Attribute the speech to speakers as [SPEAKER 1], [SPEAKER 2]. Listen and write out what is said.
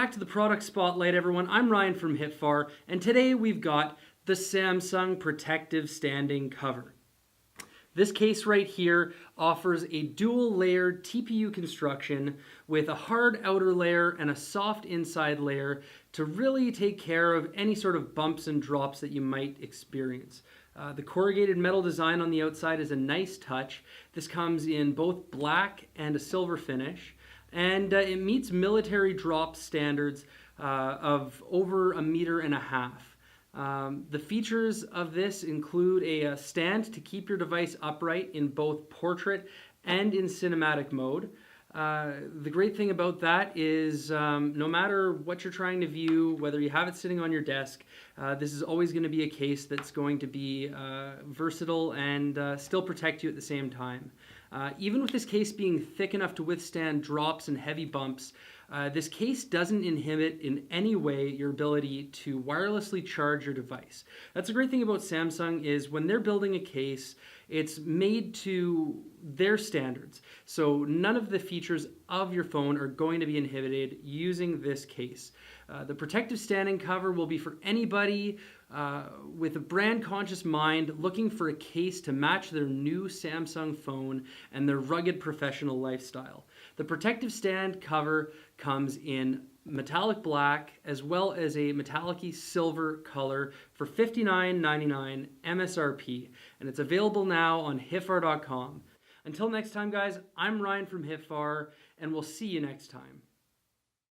[SPEAKER 1] back to the product spotlight, everyone. I'm Ryan from HITFAR, and today we've got the Samsung Protective Standing Cover. This case right here offers a dual-layered TPU construction with a hard outer layer and a soft inside layer to really take care of any sort of bumps and drops that you might experience. The corrugated metal design on the outside is a nice touch. This comes in both black and a silver finish, and it meets military drop standards of over 1.5 meters. The features of this include a stand to keep your device upright in both portrait and in cinematic mode. The great thing about that is no matter what you're trying to view, whether you have it sitting on your desk, this is always going to be a case that's going to be versatile and still protect you at the same time. Even with this case being thick enough to withstand drops and heavy bumps, this case doesn't inhibit in any way your ability to wirelessly charge your device. That's the great thing about Samsung is when they're building a case, it's made to their standards. So none of the features of your phone are going to be inhibited using this case. The protective standing cover will be for anybody with a brand conscious mind looking for a case to match their new Samsung phone and their rugged professional lifestyle. The protective stand cover comes in metallic black as well as a metallic-y silver color for $59.99 MSRP, and it's available now on hitfar.com. Until next time, guys, I'm Ryan from HITFAR, and we'll see you next time.